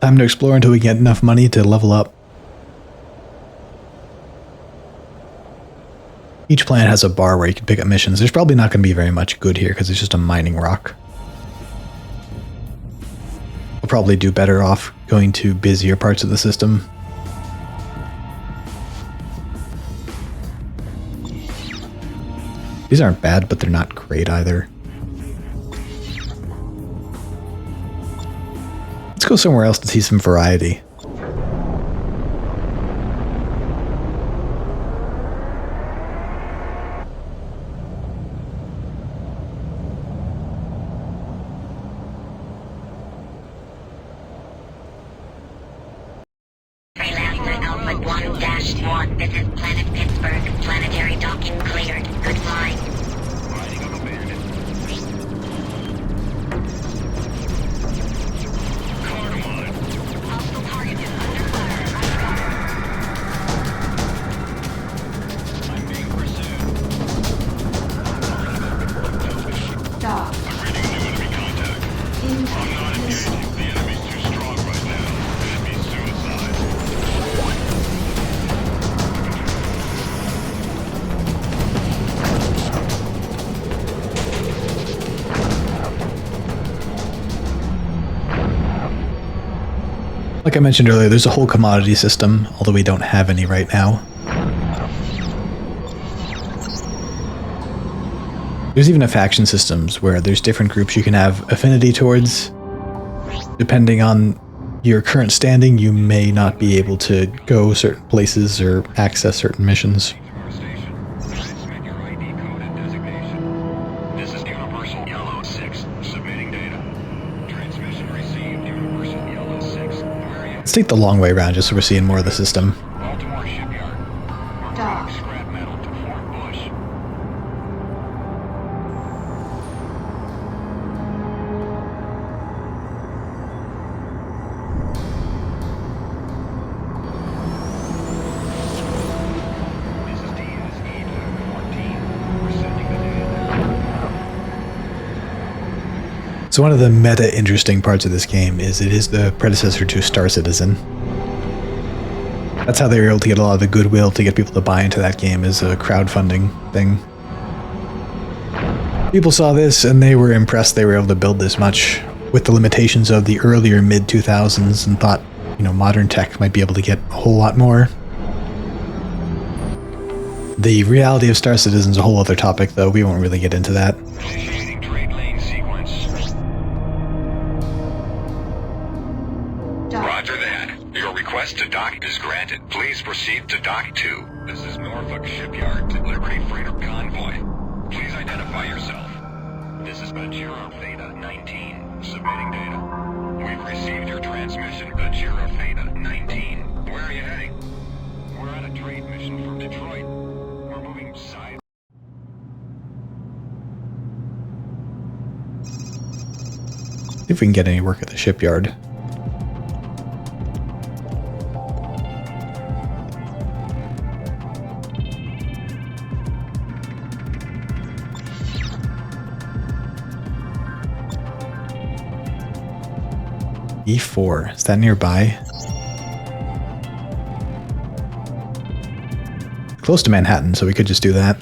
Time to explore until we get enough money to level up. Each planet has a bar where you can pick up missions. There's probably not going to be very much good here because it's just a mining rock. We'll probably do better off going to busier parts of the system. These aren't bad, but they're not great either. Let's go somewhere else to see some variety. Freelancer Alpha 1-1, this is Planet Pittsburgh. Planetary docking cleared. Good flying. Riding on a bandit. Cardamine. Hostile target is under fire. I'm being pursued. Dog. I'm reading new enemy contact. I'm not engaging. The enemy's too strong right now. It'd be suicide. Like I mentioned earlier, there's a whole commodity system, although we don't have any right now. There's even a faction systems where there's different groups you can have affinity towards. Depending on your current standing, you may not be able to go certain places or access certain missions. Our station. Transmit your ID code and designation. This is Universal Yellow 6. Submitting data. Transmission received. Universal Yellow 6. Where are you? Let's take the long way around just so we're seeing more of the system. Baltimore Shipyard. We're Dog. moving scrap metal to Fort Bush. This is Diaz, Eagle 14. We're sending the data. So one of the meta interesting parts of this game is it is the predecessor to Star Citizen. That's how they were able to get a lot of the goodwill to get people to buy into that game, as a crowdfunding thing. People saw this and they were impressed they were able to build this much with the limitations of the earlier mid-2000s and thought, you know, modern tech might be able to get a whole lot more. The reality of Star Citizen is a whole other topic, though. We won't really get into that. Initiating trade lane sequence. Roger that. Your request to dock is granted. Please proceed to dock 2. This is Norfolk Shipyard to Liberty Freighter Convoy. Please identify yourself. This is Bajira Theta 19. Submitting data. We've received your transmission, Bajira Theta 19. Where are you heading? We're on a trade mission from Detroit. We're moving side. See if we can get any work at the shipyard. E4, is that nearby? Close to Manhattan, so we could just do that.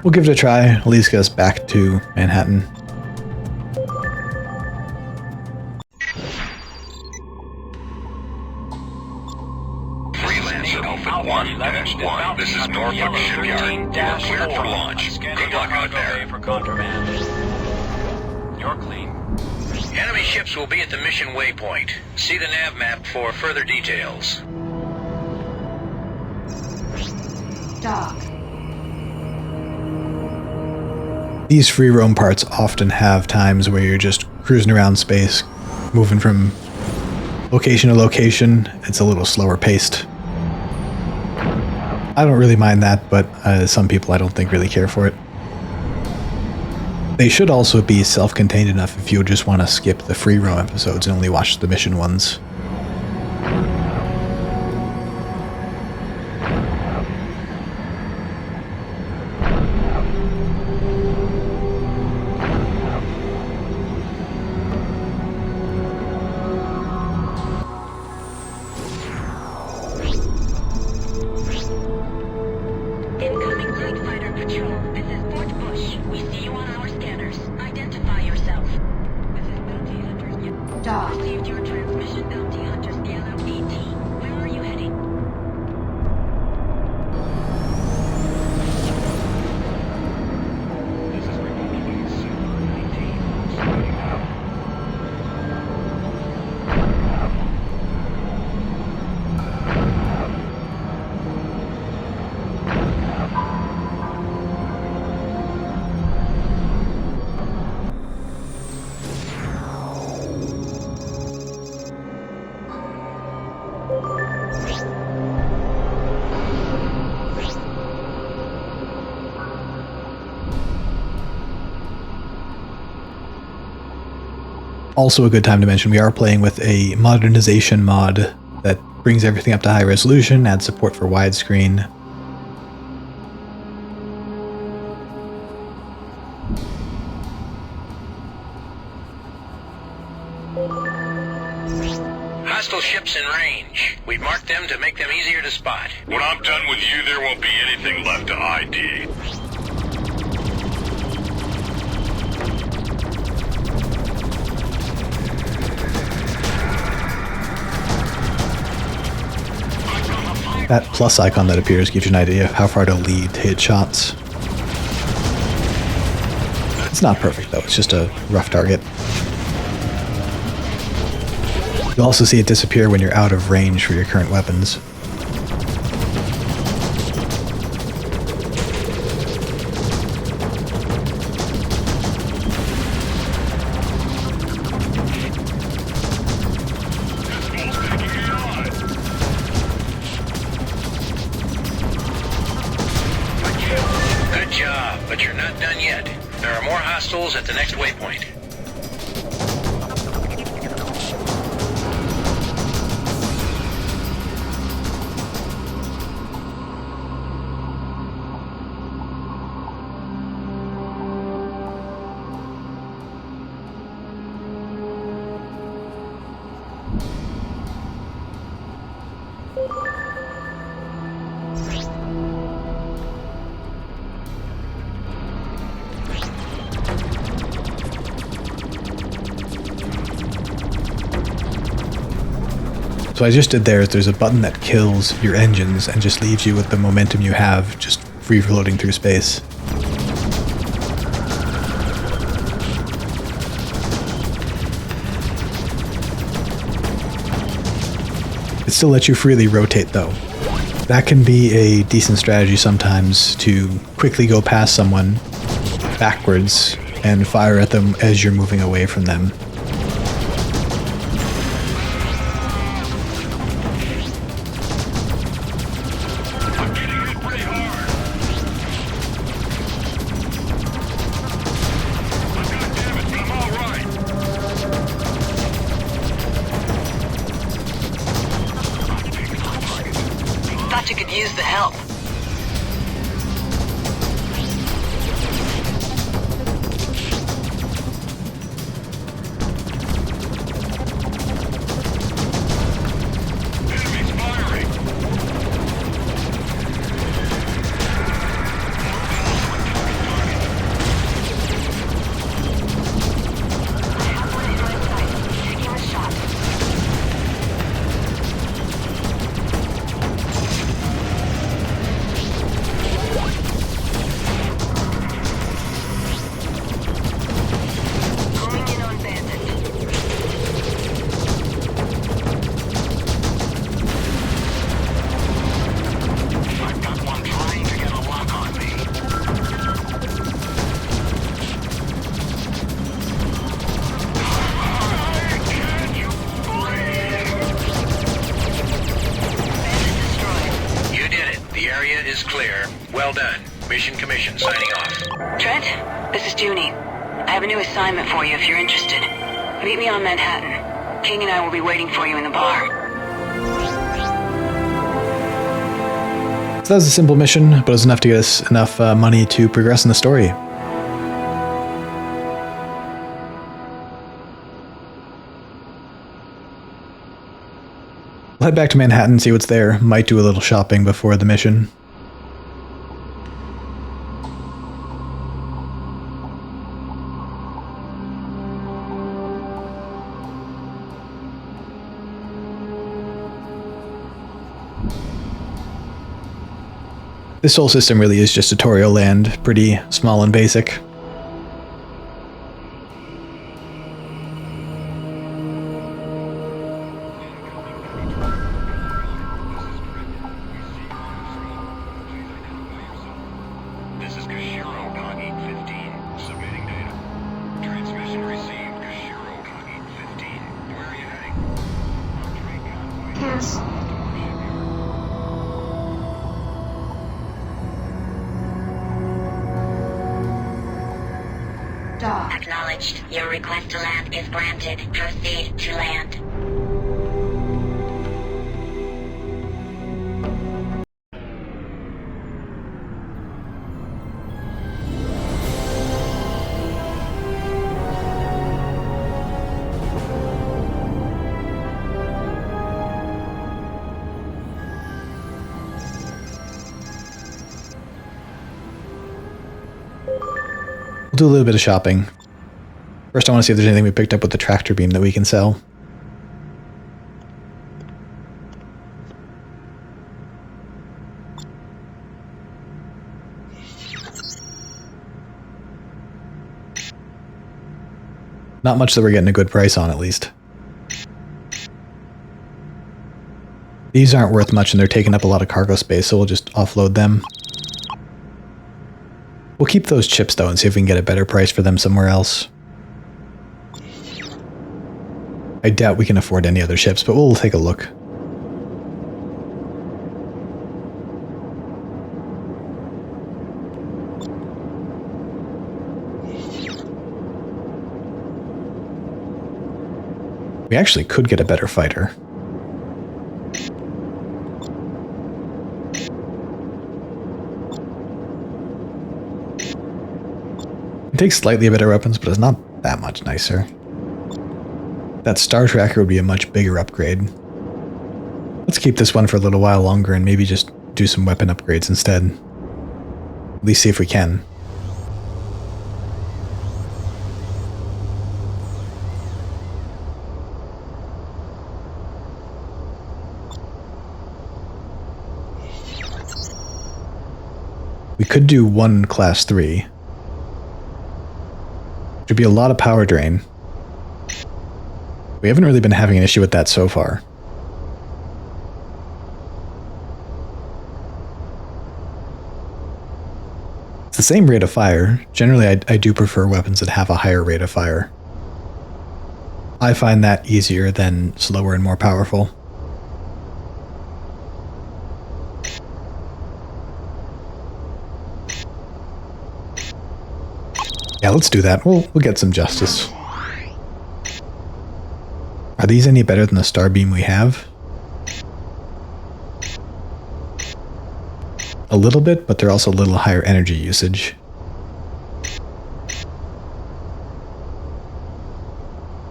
We'll give it a try, at least get us back to Manhattan. Freelancer Alpha 1-1. This is Norfolk Shipyard. We're cleared for launch. Good luck out there. For contraband. You're clean. Enemy ships will be at the mission waypoint. See the nav map for further details. Dog. These free roam parts often have times where you're just cruising around space, moving from location to location. It's a little slower paced. I don't really mind that, but some people I don't think really care for it. They should also be self-contained enough if you just want to skip the free roam episodes and only watch the mission ones. Dock. Received your transmission bounty hunter scalar 18. Where are you heading? This is remote base 19. Starting now. Also a good time to mention, we are playing with a modernization mod that brings everything up to high resolution, adds support for widescreen. Hostile ships in range. We've marked them to make them easier to spot. When I'm done with you, there won't be anything left to ID. That plus icon that appears gives you an idea of how far to lead to hit shots. It's not perfect though, it's just a rough target. You'll also see it disappear when you're out of range for your current weapons. Good job, but you're not done yet. There are more hostiles at the next waypoint. So I just did there's a button that kills your engines and just leaves you with the momentum you have, just free floating through space. It still lets you freely rotate though. That can be a decent strategy sometimes to quickly go past someone backwards and fire at them as you're moving away from them. Thought you could use the help. Enemies firing! Taking a shot. Going in on bandit. I've got one trying to get a lock on me. Can you Bandit destroyed. You did it. The area is clear. Well done. Mission Commission signing off. Trent, this is Junie. I have a new assignment for you if you're interested. Meet me on Manhattan. King and I will be waiting for you in the bar. So that was a simple mission, but it was enough to get us enough money to progress in the story. We'll head back to Manhattan, see what's there. Might do a little shopping before the mission. This whole system really is just tutorial land, pretty small and basic. This is Kashiro Cognate 15, submitting data. Transmission received, Kashiro Cognate 15. Where are you heading? On train convoy. Cancel. Dock. Acknowledged. Your request to land is granted. Proceed to land. We'll do a little bit of shopping. First, I want to see if there's anything we picked up with the tractor beam that we can sell. Not much that we're getting a good price on, at least. These aren't worth much and they're taking up a lot of cargo space, so we'll just offload them. We'll keep those chips though and see if we can get a better price for them somewhere else. I doubt we can afford any other ships, but we'll take a look. We actually could get a better fighter. It takes slightly better weapons, but it's not that much nicer. That Star Tracker would be a much bigger upgrade. Let's keep this one for a little while longer and maybe just do some weapon upgrades instead. At least see if we can. We could do one class 3. There'd be a lot of power drain. We haven't really been having an issue with that so far. It's the same rate of fire. Generally, I do prefer weapons that have a higher rate of fire. I find that easier than slower and more powerful. Yeah, let's do that. We'll get some justice. Are these any better than the star beam we have? A little bit, but they're also a little higher energy usage.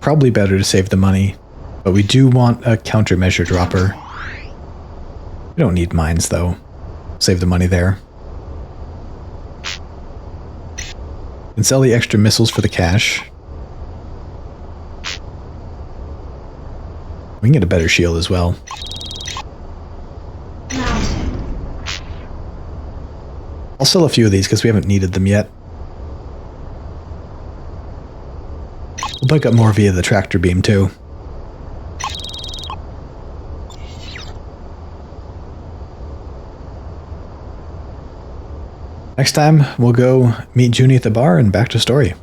Probably better to save the money, but we do want a countermeasure dropper. We don't need mines though. Save the money there. And sell the extra missiles for the cash. We can get a better shield as well. I'll sell a few of these because we haven't needed them yet. We'll pick up more via the tractor beam too. Next time, we'll go meet Junie at the bar and back to story.